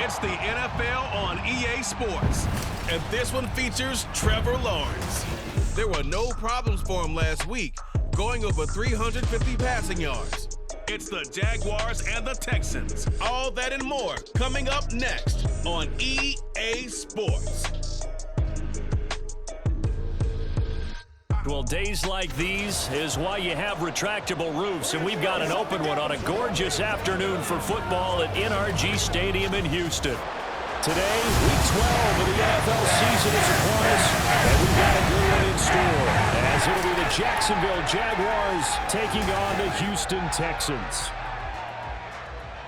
It's the NFL on EA Sports, and this one features Trevor Lawrence. There were no problems for him last week, going over 350 passing yards. It's the Jaguars and the Texans. All that and more coming up next on EA Sports. Well, days like these is why you have retractable roofs, and we've got an open one on a gorgeous afternoon for football at NRG Stadium in Houston. Today, Week 12 of the NFL season is upon us, and we've got a good one in store, as it'll be the Jacksonville Jaguars taking on the Houston Texans.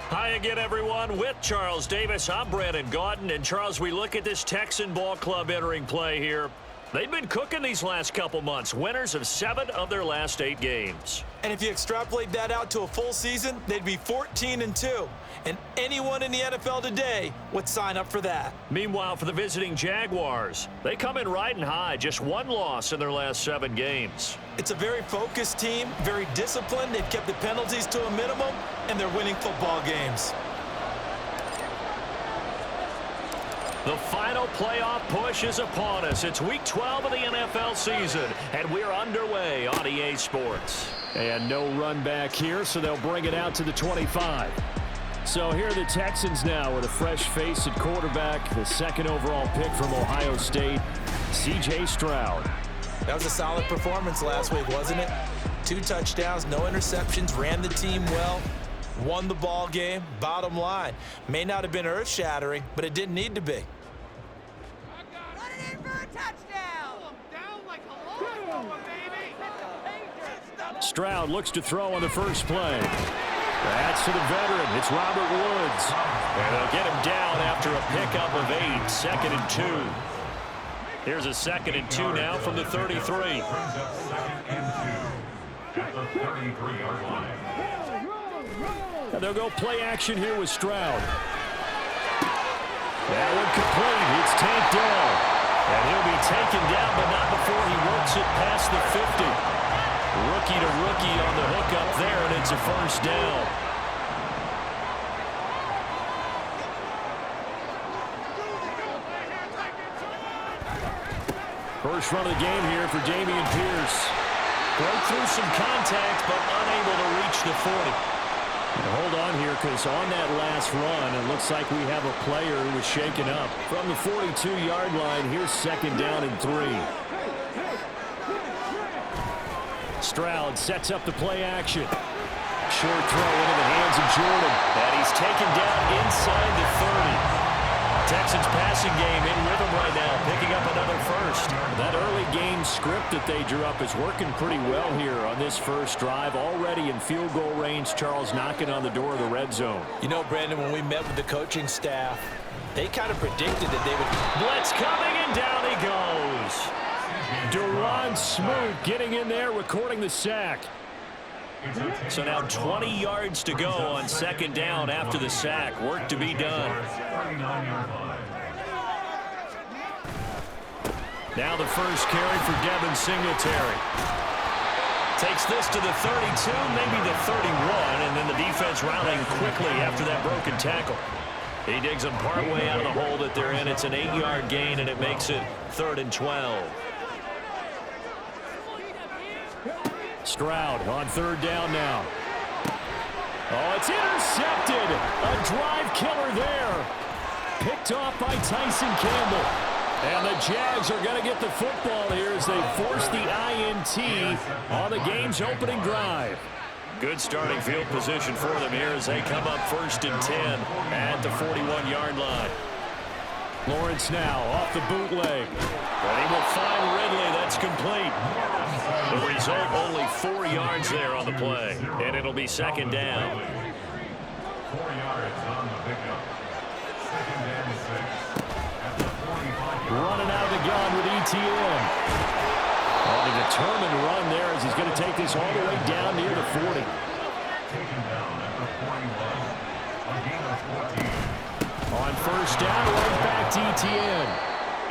Hi again, everyone. With Charles Davis, I'm Brandon Gaudin. And, Charles, we look at this Texan ball club entering play here. They've been cooking these last couple months, winners of 7 of their last 8 games. And if you extrapolate that out to a full season, they'd be 14-2. And anyone in the NFL today would sign up for that. Meanwhile, for the visiting Jaguars, they come in riding high, just 1 loss in their last 7 games. It's a very focused team, very disciplined. They've kept the penalties to a minimum, and they're winning football games. The final playoff push is upon us. It's Week 12 of the NFL season, and we're underway on EA Sports. And no run back here, so they'll bring it out to the 25. So here are the Texans now with a fresh face at quarterback, the 2nd overall pick from Ohio State, C.J. Stroud. That was a solid performance last week, wasn't it? 2 touchdowns, no interceptions, ran the team well. Won the ball game. Bottom line, may not have been earth-shattering, but it didn't need to be. Run it in for a touchdown. Down like a lawnmower, baby. Stroud looks to throw on the first play. That's to the veteran. It's Robert Woods. And they'll get him down after a pickup of 8. 2nd and 2. Here's a 2nd and 2 now from the 33. And they'll go play action here with Stroud. That one complete. It's tanked down. And he'll be taken down, but not before he works it past the 50. Rookie to rookie on the hook up there, and it's a first down. First run of the game here for Dameon Pierce. Broke through some contact, but unable to reach the 40. Now hold on here, because on that last run, it looks like we have a player who was shaken up. From the 42-yard line, here's 2nd down and 3. Stroud sets up the play action. Short throw into the hands of Jordan. And he's taken down inside the 30. Texans passing game in rhythm right now, picking up another first. That early game script that they drew up is working pretty well here on this first drive. Already in field goal range, Charles knocking on the door of the red zone. You know, Brandon, when we met with the coaching staff, they kind of predicted that they would... Blitz coming, and down he goes. Duron Smoot getting in there, recording the sack. So now 20 yards to go on 2nd down after the sack. Work to be done. Now the first carry for Devin Singletary. Takes this to the 32, maybe the 31, and then the defense rallying quickly after that broken tackle. He digs them partway out of the hole that they're in. It's an 8-yard gain, and it makes it 3rd and 12. Stroud on third down now. Oh, it's intercepted. A drive killer there. Picked off by Tyson Campbell. And the Jags are going to get the football here as they force the INT on the game's opening drive. Good starting field position for them here as they come up 1st and 10 at the 41-yard line. Lawrence now off the bootleg. And he will find Ridley. That's complete. The result, only 4 yards there on the play. And it'll be 2nd down. 4 yards on the pickup. 2nd and 6. At the 40. Running out of the gun with ETN. On a determined run there as he's going to take this all the way down near the 40. Taken down at the 41. A gain of 14. On 1st down, right back to ETN.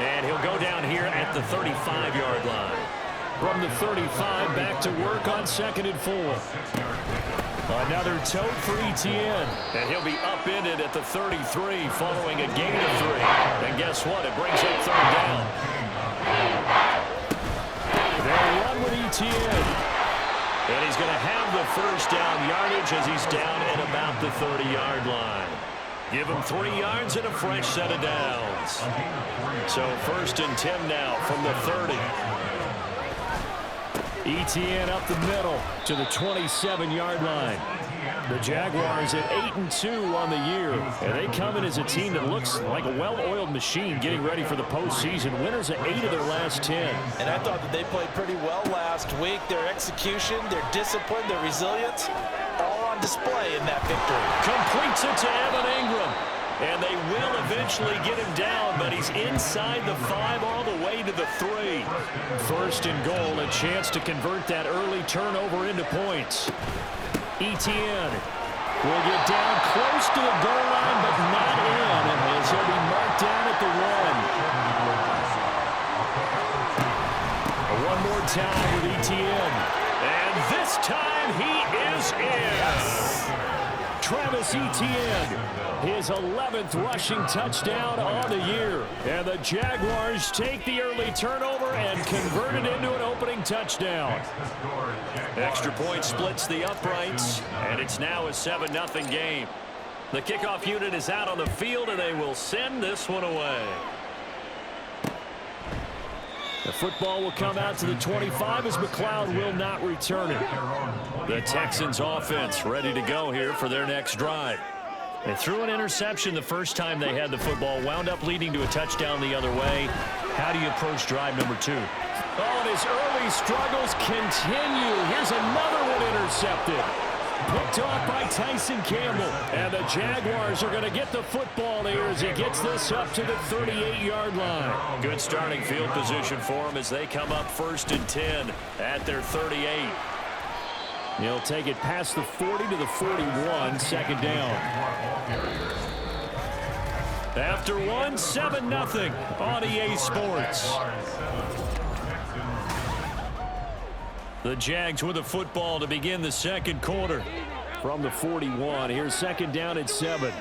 And he'll go down here at the 35-yard line. From the 35, back to work on 2nd and 4. Another tote for ETN. And he'll be upended at the 33 following a gain of 3. And guess what? It brings up 3rd down. They'll run with ETN. And he's going to have the 1st down yardage as he's down at about the 30-yard line. Give him 3 yards and a fresh set of downs. So 1st and 10 now from the 30. ETN up the middle to the 27-yard line. The Jaguars at 8-2 on the year. And they come in as a team that looks like a well-oiled machine getting ready for the postseason. Winners at 8 of their last 10. And I thought that they played pretty well last week. Their execution, their discipline, their resilience, all on display in that victory. Completes it to Evan Ingram. And they will eventually get him down, but he's inside the 5 all the way to the 3. 1st and goal, a chance to convert that early turnover into points. ETN will get down close to the goal line, but not in, as he'll be marked down at the 1. One more time with ETN. And this time he is in. Yes. Travis Etienne, his 11th rushing touchdown on the year. And the Jaguars take the early turnover and convert it into an opening touchdown. Extra point splits the uprights, and it's now a 7-0 game. The kickoff unit is out on the field, and they will send this one away. The football will come out to the 25 as McLeod will not return it. The Texans offense ready to go here for their next drive. They threw an interception the first time they had the football, wound up leading to a touchdown the other way. How do you approach drive number 2? Oh, and his early struggles continue. Here's another one intercepted. Picked off by Tyson Campbell. And the Jaguars are going to get the football here as he gets this up to the 38-yard line. Good starting field position for him as they come up 1st and 10 at their 38. He'll take it past the 40 to the 41, 2nd down. After 7-0 on EA Sports. The Jags with the football to begin the 2nd quarter. From the 41, here's 2nd down at 7.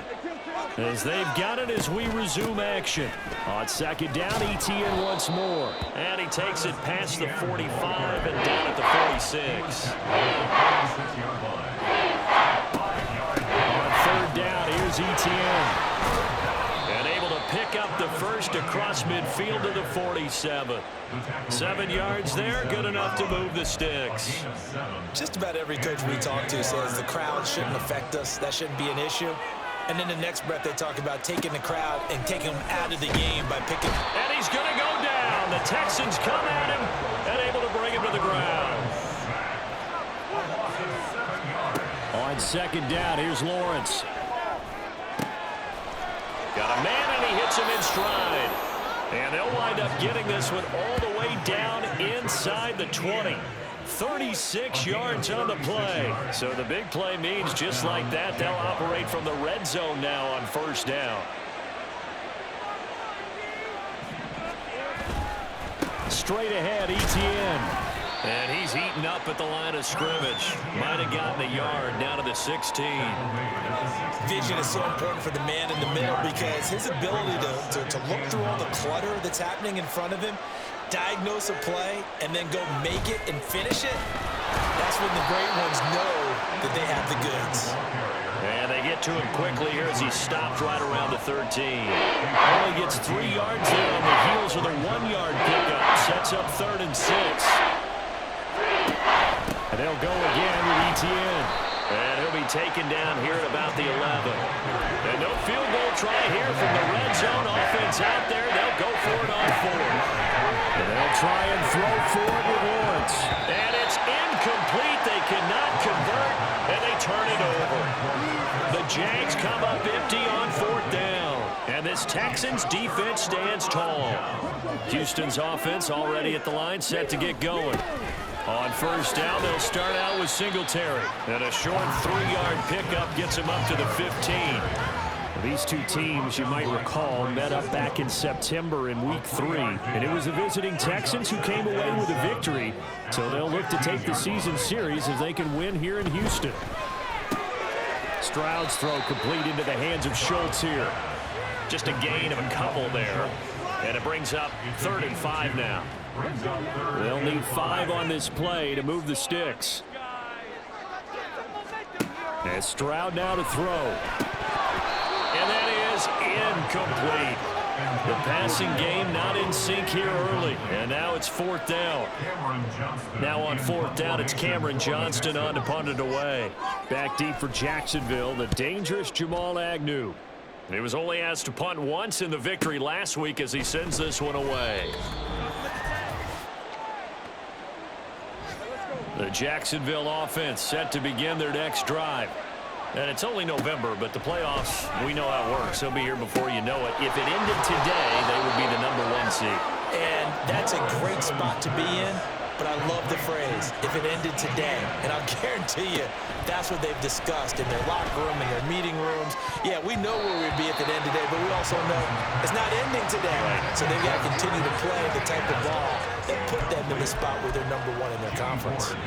As they've got it as we resume action. On 2nd down, ETN once more. And he takes it past the 45 and down at the 46. On 3rd down, here's ETN. And able to pick up the 1st across midfield to the 47. 7 yards there, good enough to move the sticks. Just about every coach we talk to says the crowd shouldn't affect us. That shouldn't be an issue. And then the next breath they talk about taking the crowd and taking them out of the game by picking. And he's going to go down. The Texans come at him and able to bring him to the ground. On 2nd down, here's Lawrence. Got a man and he hits him in stride. And they'll wind up getting this one all the way down inside the 20. 36 yards on the play. So the big play means just like that, they'll operate from the red zone now on 1st down. Straight ahead, ETN. And he's eaten up at the line of scrimmage. Might have gotten a yard down to the 16. Vision is so important for the man in the middle because his ability to look through all the clutter that's happening in front of him diagnose a play and then go make it and finish it, that's when the great ones know that they have the goods. And they get to him quickly here as he stopped right around the 13. Only gets 3 yards there on the heels of the 1-yard pickup. Sets up 3rd and 6. And they'll go again with Etienne. And he'll be taken down here at about the 11. And no field goal try here from the red zone. Offense out there. They'll go for it on 4th. And they'll try and throw for it with Lawrence. And it's incomplete. They cannot convert, and they turn it over. The Jags come up empty on 4th down. And this Texans defense stands tall. Houston's offense already at the line, set to get going. On 1st down, they'll start out with Singletary. And a short 3-yard pickup gets him up to the 15. These two teams, you might recall, met up back in September in Week 3. And it was the visiting Texans who came away with a victory. So they'll look to take the season series if they can win here in Houston. Stroud's throw complete into the hands of Schultz here. Just a gain of a couple there. And it brings up 3rd and 5 now. They'll need 5 on this play to move the sticks. And Stroud now to throw. And that is incomplete. The passing game not in sync here early. And now it's 4th down. Now on 4th down, it's Cameron Johnston on to punt it away. Back deep for Jacksonville, the dangerous Jamal Agnew. And he was only asked to punt once in the victory last week as he sends this one away. The Jacksonville offense set to begin their next drive. And it's only November, but the playoffs, we know how it works. They'll be here before you know it. If it ended today, they would be the #1 seed. And that's a great spot to be in, but I love the phrase, if it ended today. And I'll guarantee you, that's what they've discussed in their locker room, in their meeting rooms. Yeah, we know where we'd be if it ended today, but we also know it's not ending today. So they've got to continue to play the type of ball that put them in the spot where they're #1 in their conference.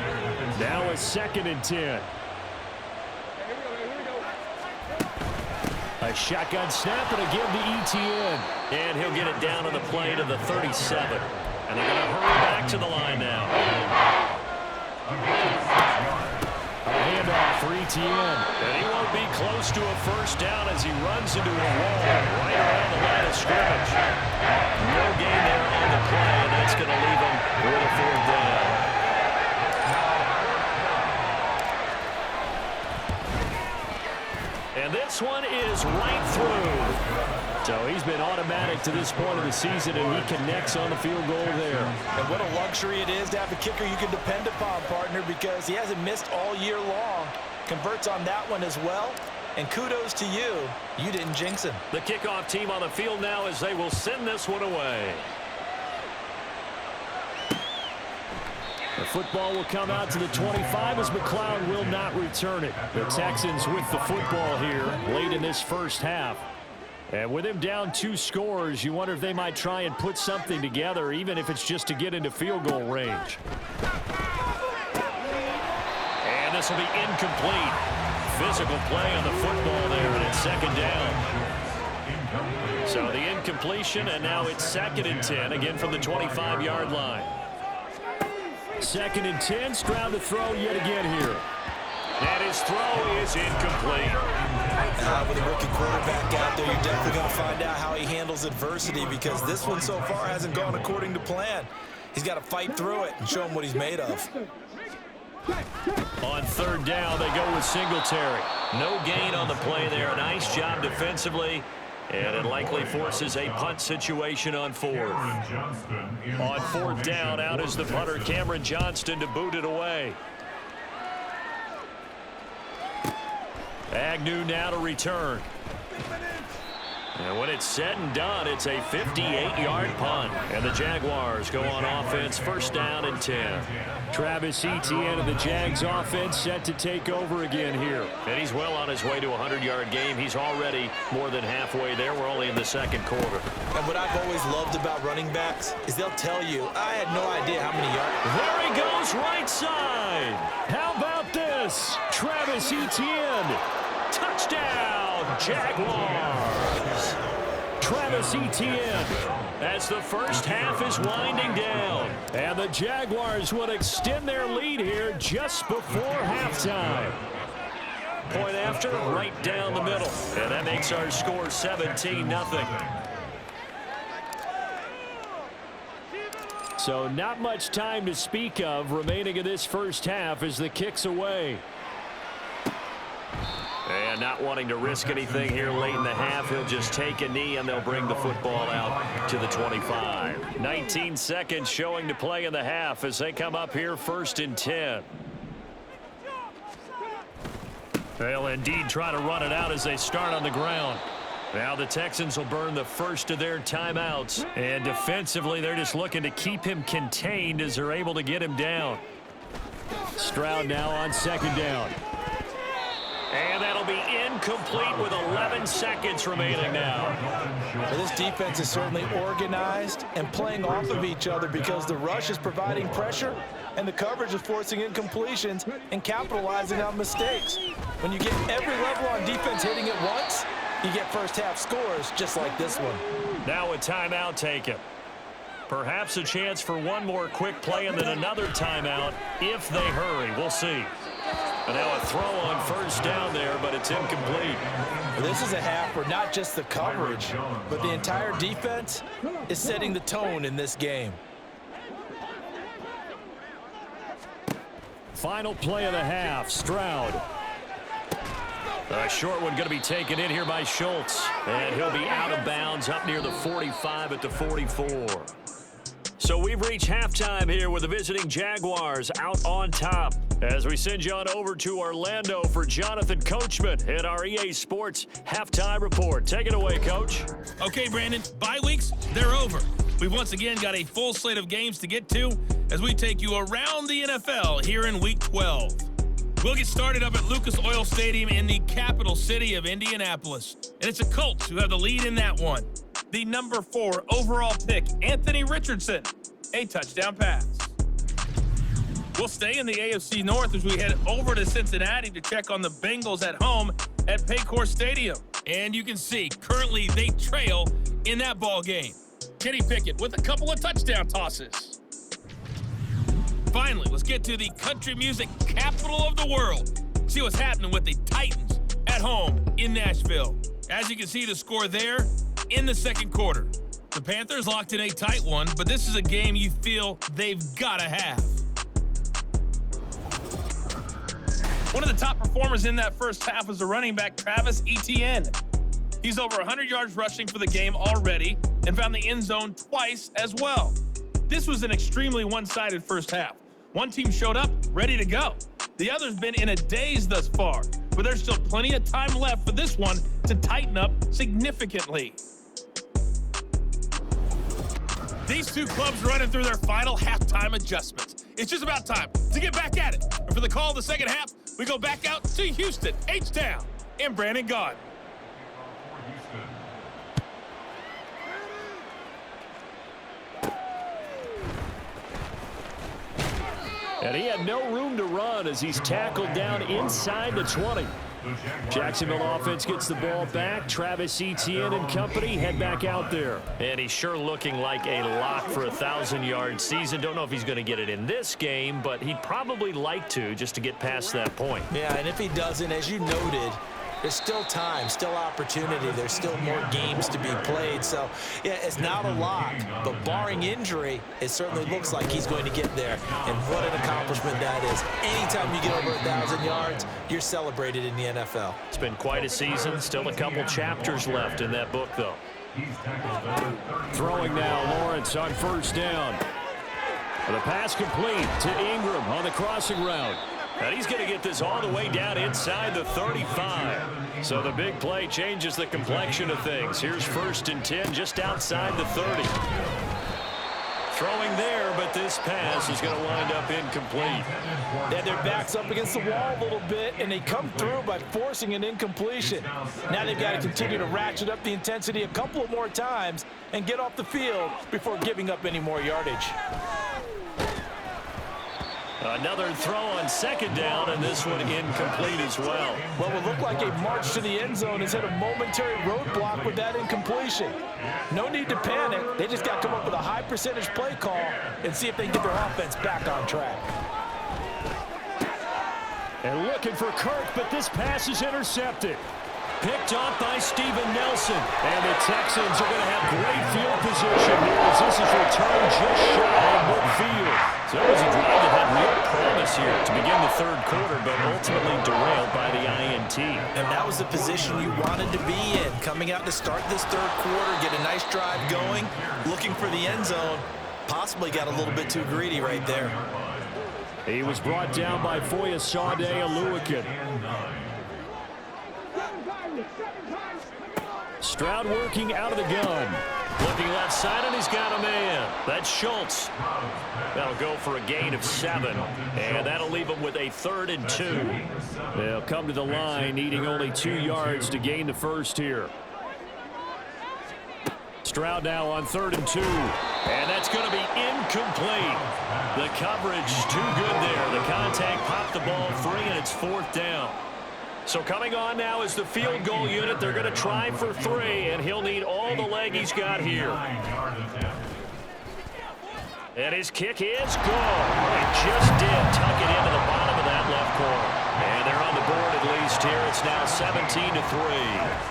Now it's 2nd and 10. A shotgun snap and again to Etienne. And he'll get it down on the play to the 37. And they're going to hurry back to the line now. A handoff for Etienne. And he won't be close to a 1st down as he runs into a wall right around the line of scrimmage. No gain there on the play, and that's going to leave him with a 4th down. And this one is right through. So he's been automatic to this point of the season, and he connects on the field goal there. And what a luxury it is to have a kicker you can depend upon, partner, because he hasn't missed all year long. Converts on that one as well. And kudos to you. You didn't jinx him. The kickoff team on the field now as they will send this one away. The football will come out to the 25 as McLeod will not return it. The Texans with the football here late in this 1st half. And with him down 2 scores, you wonder if they might try and put something together, even if it's just to get into field goal range. And this will be incomplete. Physical play on the football there, and it's 2nd down. So the incompletion, and now it's 2nd and 10, again from the 25-yard line. 2nd and 10, Stroud to throw yet again here. And his throw is incomplete. With a rookie quarterback out there, you're definitely going to find out how he handles adversity, because this one so far hasn't gone according to plan. He's got to fight through it and show him what he's made of. On 3rd down, they go with Singletary. No gain on the play there. Nice job defensively. And it likely forces a punt situation on 4th. On 4th down, out is the punter, Cameron Johnston, to boot it away. Agnew now to return. And when it's said and done, it's a 58-yard punt. And the Jaguars go on offense, 1st down and 10. Travis Etienne of the Jags offense set to take over again here. And he's well on his way to a 100-yard game. He's already more than halfway there. We're only in the 2nd quarter. And what I've always loved about running backs is they'll tell you, I had no idea how many yards. There he goes, right side. How about this? Travis Etienne. Touchdown, Jaguars. Travis Etienne, as the first half is winding down. And the Jaguars will extend their lead here just before halftime. Point after, right down the middle. And that makes our score 17-0. So not much time to speak of remaining in this first half as the kick's away. And not wanting to risk anything here late in the half, he'll just take a knee and they'll bring the football out to the 25. 19 seconds showing to play in the half as they come up here 1st and 10. They'll indeed try to run it out as they start on the ground. Now the Texans will burn the first of their timeouts. And defensively, they're just looking to keep him contained as they're able to get him down. Stroud now on 2nd down. And that'll be incomplete with 11 seconds remaining now. Well, this defense is certainly organized and playing off of each other because the rush is providing pressure and the coverage is forcing incompletions and capitalizing on mistakes. When you get every level on defense hitting it once, you get first half scores just like this one. Now a timeout taken. Perhaps a chance for one more quick play and then another timeout if they hurry. We'll see. And now a throw on 1st down there, but it's incomplete. This is a half where not just the coverage, but the entire defense is setting the tone in this game. Final play of the half, Stroud. A short one going to be taken in here by Schultz. And he'll be out of bounds up near the 45 at the 44. So we've reached halftime here with the visiting Jaguars out on top. As we send you on over to Orlando for Jonathan Coachman at our EA Sports Halftime Report. Take it away, Coach. Okay, Brandon, bye weeks, they're over. We've once again got a full slate of games to get to as we take you around the NFL here in Week 12. We'll get started up at Lucas Oil Stadium in the capital city of Indianapolis. And it's the Colts who have the lead in that one. The number 4 overall pick, Anthony Richardson, a touchdown pass. We'll stay in the AFC North as we head over to Cincinnati to check on the Bengals at home at Paycor Stadium. And you can see, currently they trail in that ball game. Kenny Pickett with a couple of touchdown tosses. Finally, let's get to the country music capital of the world. See what's happening with the Titans at home in Nashville. As you can see, the score there in the 2nd quarter. The Panthers locked in a tight one, but this is a game you feel they've got to have. One of the top performers in that first half was the running back Travis Etienne. He's over 100 yards rushing for the game already and found the end zone twice as well. This was an extremely one-sided first half. One team showed up ready to go. The other's been in a daze thus far, but there's still plenty of time left for this one to tighten up significantly. These two clubs running through their final halftime adjustments. It's just about time to get back at it. And for the call of the second half, we go back out to Houston, H-Town, and Brandon Gaudin. And he had no room to run as he's tackled down inside the 20. Jacksonville offense gets the ball back. Travis Etienne and company head back out there. And he's sure looking like a lock for a 1,000-yard season. Don't know if he's going to get it in this game, but he'd probably like to just to get past that point. Yeah, and if he doesn't, as you noted, there's still time, still opportunity. There's still more games to be played. So, yeah, it's not a lock, but barring injury, it certainly looks like he's going to get there. And what an accomplishment that is. Anytime you get over 1,000 yards, you're celebrated in the NFL. It's been quite a season. Still a couple chapters left in that book, though. Throwing now, Lawrence on 1st down. The pass complete to Ingram on the crossing route. And he's going to get this all the way down inside the 35. So the big play changes the complexion of things. Here's 1st and 10 just outside the 30. Throwing there, but this pass is going to wind up incomplete. Yeah, their back's up against the wall a little bit, and they come through by forcing an incompletion. Now they've got to continue to ratchet up the intensity a couple of more times and get off the field before giving up any more yardage. Another throw on second down, and this one incomplete as well. What would look like a march to the end zone has hit a momentary roadblock with that incompletion. No need to panic. They just got to come up with a high percentage play call and see if they can get their offense back on track. And looking for Kirk, but this pass is intercepted. Picked off by Steven Nelson. And the Texans are going to have great field position here as this is returned just shy of midfield. So that was a drive that had real promise here to begin the third quarter, but ultimately derailed by the INT. And that was the position you wanted to be in. Coming out to start this third quarter, get a nice drive going, looking for the end zone. Possibly got a little bit too greedy right there. He was brought down by Foyesade Oluwakin. Stroud working out of the gun. Looking left side, and he's got a man. That's Schultz. That'll go for a gain of 7. And that'll leave him with a 3rd and 2. They'll come to the line, needing only 2 yards to gain the first here. Stroud now on 3rd and 2. And that's going to be incomplete. The coverage too good there. The contact popped the ball free, and it's 4th down. So coming on now is the field goal unit. They're going to try for 3, and he'll need all the leg he's got here. And his kick is good. It just did tuck it into the bottom of that left corner. And they're on the board at least here. It's now 17-3.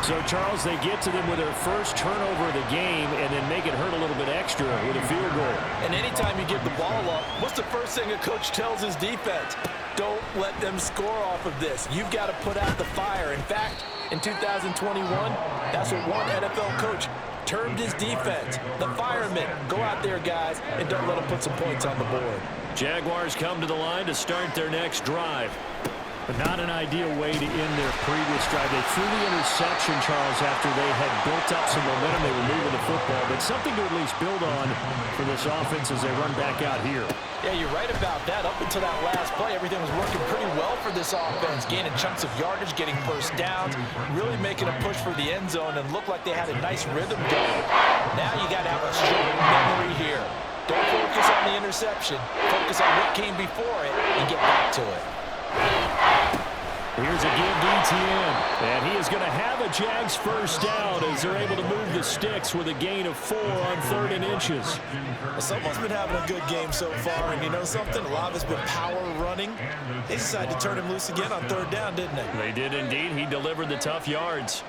So, Charles, they get to them with their first turnover of the game and then make it hurt a little bit extra with a field goal. And anytime you give the ball up, what's the first thing a coach tells his defense? Don't let them score off of this. You've got to put out the fire. In fact, in 2021, that's what one NFL coach termed his defense. The firemen. Go out there, guys, and don't let them put some points on the board. Jaguars come to the line to start their next drive. But not an ideal way to end their previous drive. They threw the interception, Charles, after they had built up some momentum. They were moving the football, but something to at least build on for this offense as they run back out here. Yeah, you're right about that. Up until that last play, everything was working pretty well for this offense, gaining chunks of yardage, getting first downs, really making a push for the end zone, and looked like they had a nice rhythm going. Now you got to have a strong memory here. Don't focus on the interception. Focus on what came before it and get back to it. Here's a give to ETN, and he is going to have a Jags first down as they're able to move the sticks with a gain of 4 on 3rd and inches. Someone's been having a good game so far, and you know something? A lot of it's been power running. They decided to turn him loose again on 3rd down, didn't they? They did indeed. He delivered the tough yards.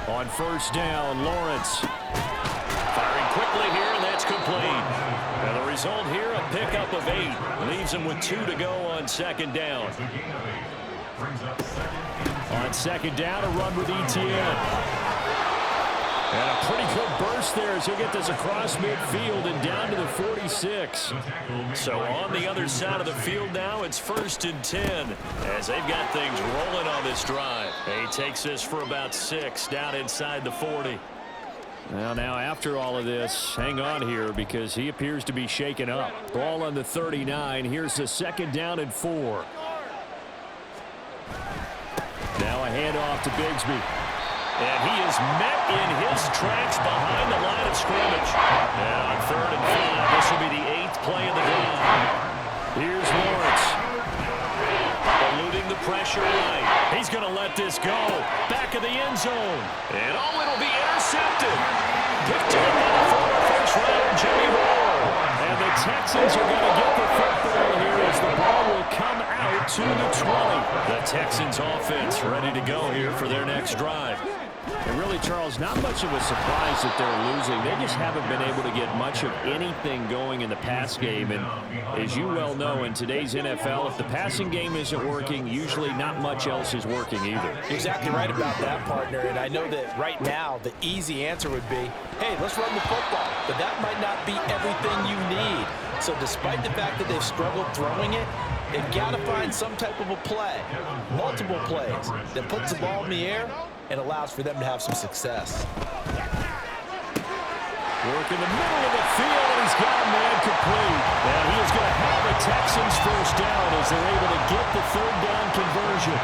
On first down, Lawrence. Firing quickly here, and that's complete. And the result here, a pickup of 8. Leaves him with 2 to go on 2nd down. On 2nd down, a run with ETN. And a pretty good burst there as he'll get this across midfield and down to the 46. So on the other side of the field now, it's 1st and 10 as they've got things rolling on this drive. He takes this for about 6 down inside the 40. Well, now after all of this, hang on here because he appears to be shaken up. Ball on the 39. Here's the 2nd down and 4. Now a handoff to Bigsby. And he is met in his tracks behind the line of scrimmage. And on 3rd and 5, this will be the 8th play of the game. Here's Lawrence. Eluding the pressure right. He's going to let this go. Back of the end zone. And oh, it'll be intercepted. Picked up by the former first-rounder, Jimmy Moore. And the Texans are going to get the football here as the ball will come out to the 20. The Texans offense ready to go here for their next drive. And really, Charles, not much of a surprise that they're losing. They just haven't been able to get much of anything going in the pass game. And as you well know, in today's NFL, if the passing game isn't working, usually not much else is working either. You're exactly right about that, partner. And I know that right now, the easy answer would be, hey, let's run the football. But that might not be everything you need. So despite the fact that they've struggled throwing it, they've got to find some type of a play, multiple plays, that puts the ball in the air and allows for them to have some success. Work in the middle of the field, and he's got a man complete. And he is going to have the Texans first down as they're able to get the 3rd down conversion.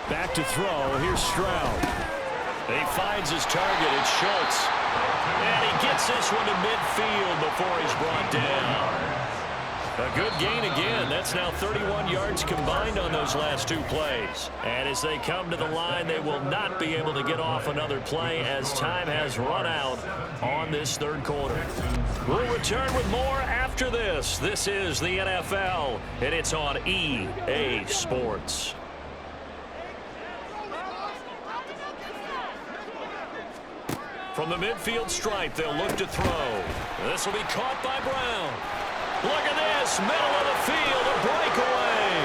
Back to throw. Here's Stroud. He finds his target. It's Schultz. And he gets this one to midfield before he's brought down. A good gain again. That's now 31 yards combined on those last 2 plays. And as they come to the line, they will not be able to get off another play as time has run out on this 3rd quarter. We'll return with more after this. This is the NFL, and it's on EA Sports. From the midfield stripe, they'll look to throw. This will be caught by Brown. Look at this, middle of the field, a breakaway.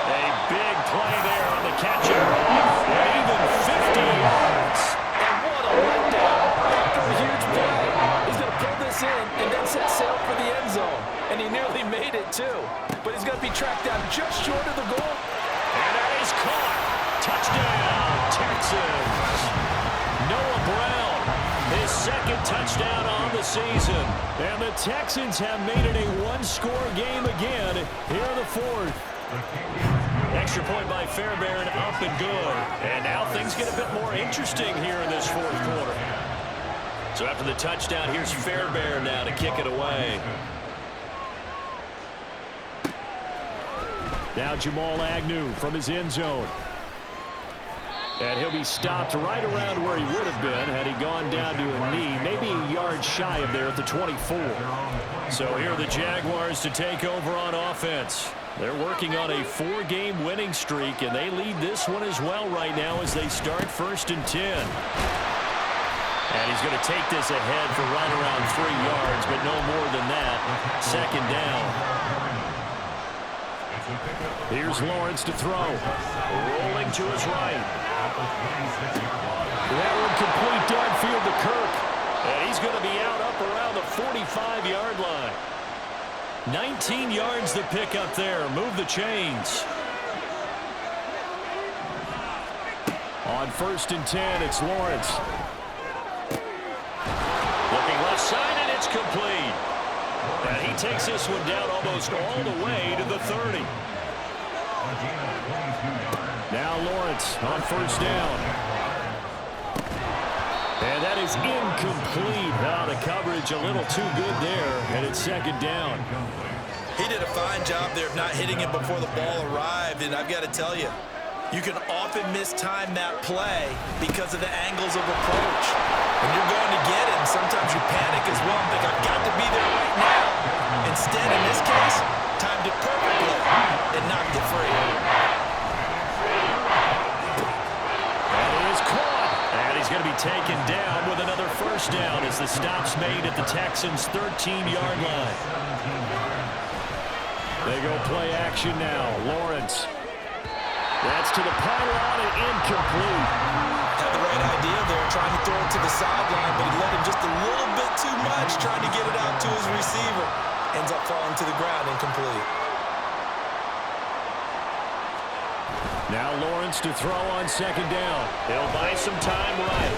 A big play there on the catch and run, even 50 yards. And what a letdown after a huge play. He's going to pull this in and then set sail for the end zone. And he nearly made it, too. But he's going to be tracked down just short of the goal. And that is caught. Touchdown, Texans. Noah Brown, his 2nd touchdown on the season. And the Texans have made it a 1-score game again here in the 4th. Extra point by Fairbairn, up and good. And now things get a bit more interesting here in this 4th quarter. So after the touchdown, here's Fairbairn now to kick it away. Now Jamal Agnew from his end zone. And he'll be stopped right around where he would have been had he gone down to a knee, maybe a yard shy of there at the 24. So here are the Jaguars to take over on offense. They're working on a 4-game winning streak, and they lead this one as well right now as they start 1st and 10. And he's going to take this ahead for right around 3 yards, but no more than that. 2nd down. Here's Lawrence to throw. Rolling to his right. That one complete downfield to Kirk. And he's going to be out up around the 45-yard line. 19 yards to pick up there. Move the chains. On 1st and 10, it's Lawrence. Looking left side, and it's complete. And he takes this one down almost all the way to the 30. Now Lawrence on 1st down. And that is incomplete. The coverage a little too good there, and it's 2nd down. He did a fine job there of not hitting it before the ball arrived, and I've got to tell you, you can often mistime that play because of the angles of approach. When you're going to get it, and sometimes you panic as well and think, I've got to be there right now. Instead, in this case, timed it perfectly and knocked it free. He's going to be taken down with another 1st down as the stop's made at the Texans' 13-yard line. They go play action now. Lawrence. That's to the pylon and incomplete. Had the right idea there, trying to throw it to the sideline, but he let him just a little bit too much, trying to get it out to his receiver. Ends up falling to the ground, incomplete. Now Lawrence to throw on 2nd down. He'll buy some time right.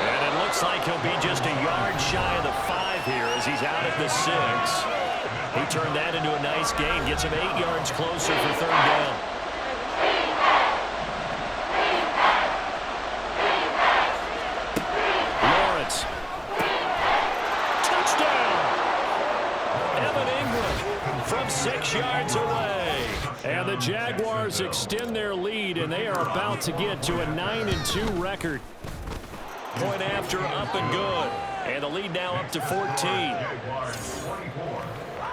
And it looks like he'll be just a yard shy of the 5 here as he's out at the 6. He turned that into a nice gain. Gets him 8 yards closer for 3rd down. Lawrence. Touchdown! Evan Ingram from 6 yards away. And the Jaguars extend their lead, and they are about to get to a 9-2 record. Point after, up and good. And the lead now up to 14.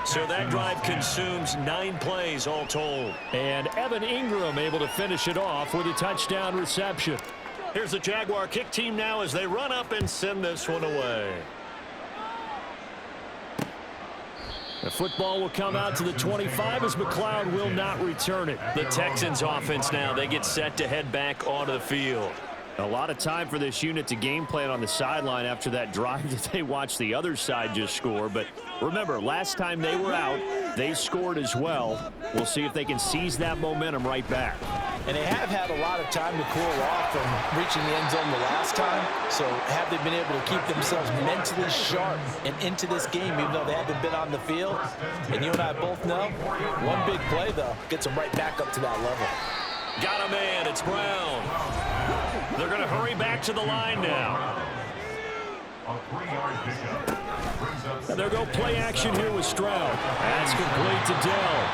So that drive consumes 9 plays all told. And Evan Ingram able to finish it off with a touchdown reception. Here's the Jaguar kick team now as they run up and send this one away. The football will come out to the 25 as McLeod will not return it. The Texans offense now, they get set to head back onto the field. A lot of time for this unit to game plan on the sideline after that drive that they watched the other side just score. But remember, last time they were out, they scored as well. We'll see if they can seize that momentum right back. And they have had a lot of time to cool off from reaching the end zone the last time. So have they been able to keep themselves mentally sharp and into this game, even though they haven't been on the field? And you and I both know, one big play, though, gets them right back up to that level. Got a man. It's Brown. They're going to hurry back to the line now. A 3-yard pickup. And they'll go play action here with Stroud. That's complete to Dell.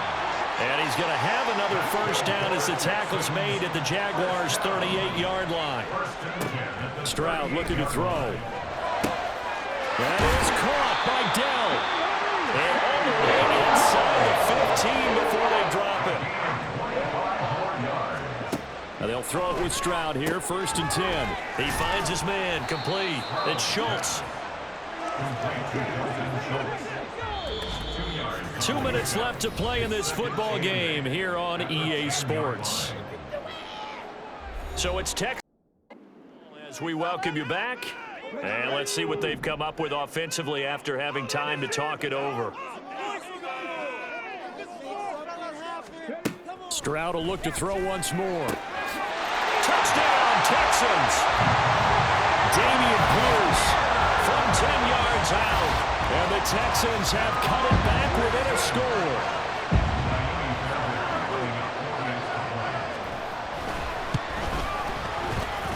And he's going to have another first down as the tackle's made at the Jaguars' 38-yard line. Stroud looking to throw. That is caught by Dell. And all the way inside the 15 before they drop it. Now they'll throw it with Stroud here, 1st and 10. He finds his man, complete. It's Schultz. 2 minutes left to play in this football game here on EA Sports. So it's Texas as we welcome you back. And let's see what they've come up with offensively after having time to talk it over. Stroud will look to throw once more. Touchdown, Texans! Dameon Pierce from 10 yards out. And the Texans have cut it back within a score.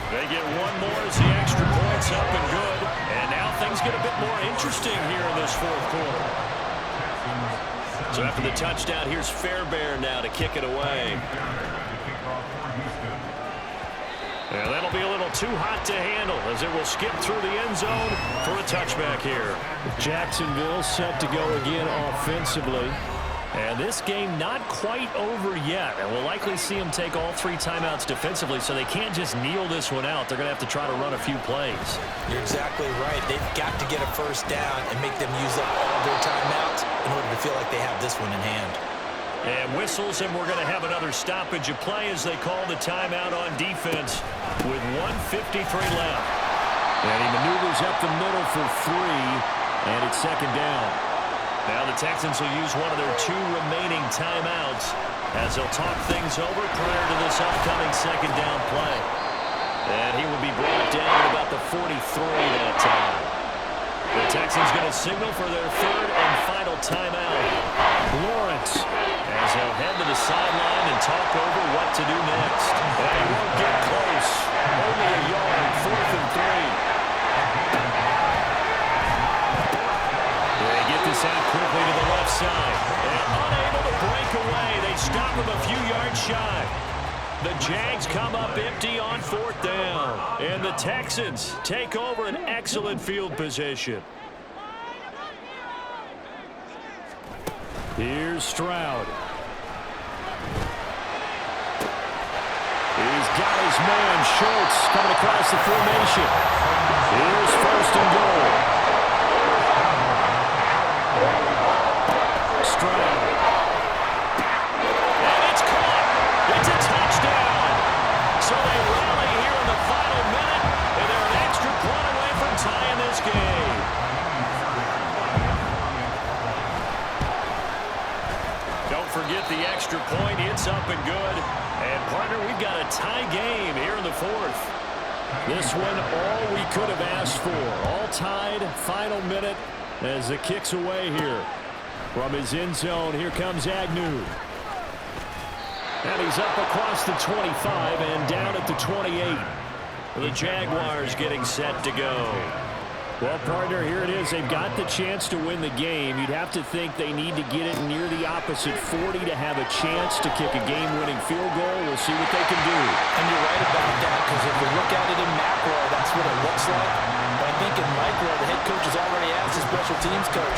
They get one more as the extra point's up and good. And now things get a bit more interesting here in this 4th quarter. So after the touchdown, here's Fairbairn now to kick it away. And that'll be a little too hot to handle as it will skip through the end zone for a touchback here. Jacksonville set to go again offensively. And this game not quite over yet. And we'll likely see them take all 3 timeouts defensively, so they can't just kneel this one out. They're going to have to try to run a few plays. You're exactly right. They've got to get a first down and make them use up all their timeouts in order to feel like they have this one in hand. And whistles, and we're going to have another stoppage of play as they call the timeout on defense with 1:53 left. And he maneuvers up the middle for 3, and it's 2nd down. Now the Texans will use one of their 2 remaining timeouts as they'll talk things over prior to this upcoming 2nd down play. And he will be brought down at about the 43 that time. The Texans going to signal for their 3rd and final timeout. Lawrence, as they'll head to the sideline and talk over what to do next. And he won't get close. Only a yard, 4th and 3. They get this out quickly to the left side. And unable to break away. They stop him a few yards shy. The Jags come up empty on 4th down. And the Texans take over an excellent field position. Here's Stroud. He's got his man, Schultz, coming across the formation. Here's 1st and goal. Stroud. And it's caught. It's a touchdown. So they rally here in the final minute, and they're an extra point away from tying this game. Don't forget the extra point. It's up and good. And, partner, we've got a tie game here in the 4th. This one, all we could have asked for. All tied, final minute as it kicks away here. From his end zone, here comes Agnew. And he's up across the 25 and down at the 28. The Jaguars getting set to go. Well, partner, here it is. They've got the chance to win the game. You'd have to think they need to get it near the opposite 40 to have a chance to kick a game-winning field goal. We'll see what they can do. And you're right about that, because if we look at it in macro, that's what it looks like. But I think in micro, the head coach has already asked his special teams coach,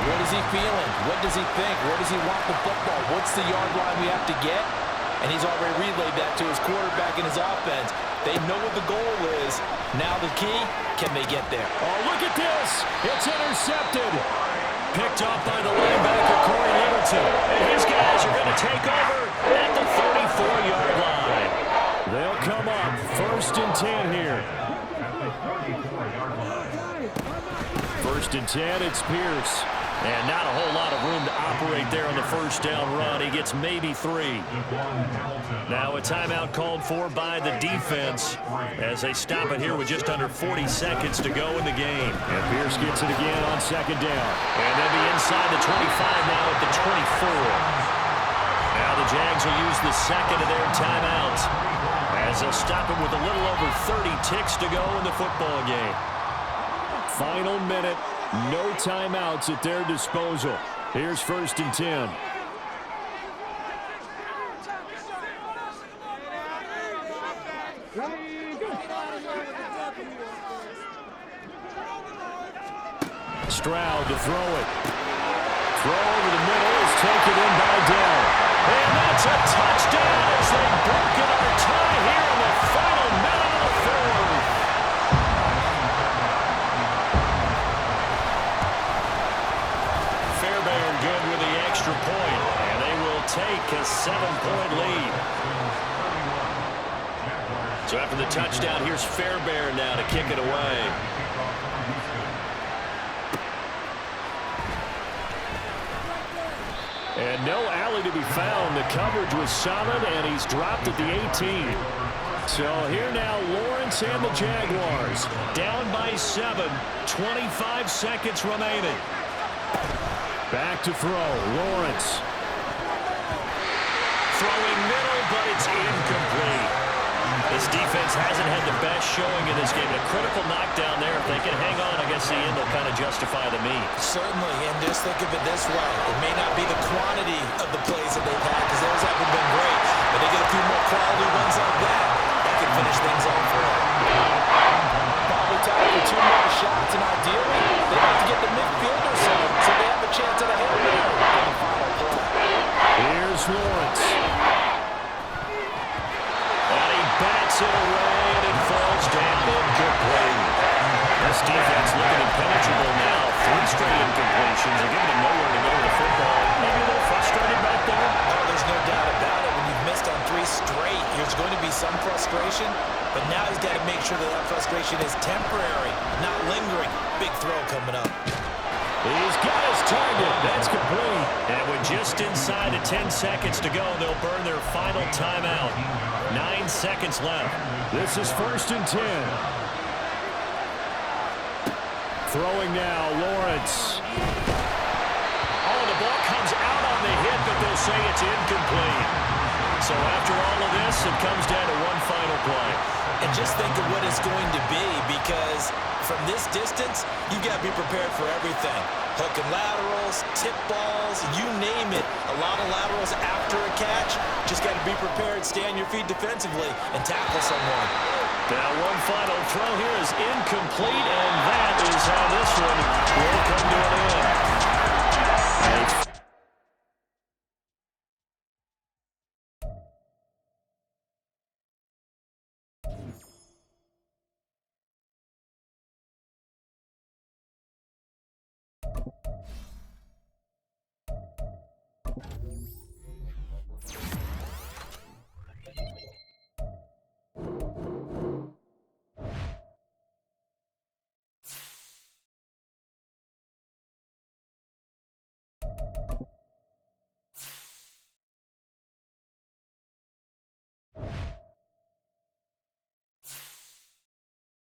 what is he feeling? What does he think? Where does he want the football? What's the yard line we have to get? And he's already relayed that to his quarterback and his offense. They know what the goal is. Now the key, can they get there? Oh, look at this. It's intercepted. Picked off by the linebacker, Corey Littleton. And his guys are going to take over at the 34-yard line. They'll come up 1st and 10 here. 1st and 10, it's Pierce. And not a whole lot of room to operate there on the first down run. He gets maybe 3. Now a timeout called for by the defense as they stop it here with just under 40 seconds to go in the game. And Pierce gets it again on second down. And they'll be inside the 25 now at the 24. Now the Jags will use the second of their timeouts as they'll stop it with a little over 30 ticks to go in the football game. Final minute. No timeouts at their disposal. Here's 1st and 10. Stroud to throw it. Throw over the middle is taken in by Dell. And that's a touchdown as they've broken our tie here in the final minute of the 4th. Fairbairn good with the extra point, and they will take a 7-point lead. So after the touchdown, here's Fairbairn now to kick it away. And no alley to be found. The coverage was solid, and he's dropped at the 18. So here now, Lawrence and the Jaguars. Down by 7, 25 seconds remaining. Back to throw, Lawrence. Throwing middle, but it's incomplete. This defense hasn't had the best showing in this game. A critical knockdown there. If they can hang on, I guess the end will kind of justify the means. Certainly, and just think of it this way. It may not be the quantity of the plays that they've had because those haven't been great, but they get a few more quality ones like that can finish things off for them. Probably time for 2 more shots, and ideally, they have to get the midfield or so they have a chance at a Hail Mary on the final play. Here's Lawrence. And he bats it away, and it falls down incomplete. This defense looking impenetrable now. 3 straight incompletions. They're giving him nowhere to go with the football. Maybe a little frustrated back there. Oh, there's no doubt about it. When you've missed on 3 straight, there's going to be some frustration, but now he's got to make sure that that frustration is temporary, not lingering. Big throw coming up. He's got his target. That's complete. And with just inside of 10 seconds to go, they'll burn their final timeout. 9 seconds left. This is 1st and 10. Throwing now, Lawrence. Oh, the ball comes out on the hit, but they'll say it's incomplete. So after all of this, it comes down to one final play. And just think of what it's going to be, because from this distance, you've got to be prepared for everything. Hook and laterals, tip balls, you name it. A lot of laterals after a catch. Just got to be prepared, stay on your feet defensively, and tackle someone. Now one final throw here is incomplete, and that is how this one will come to an end. A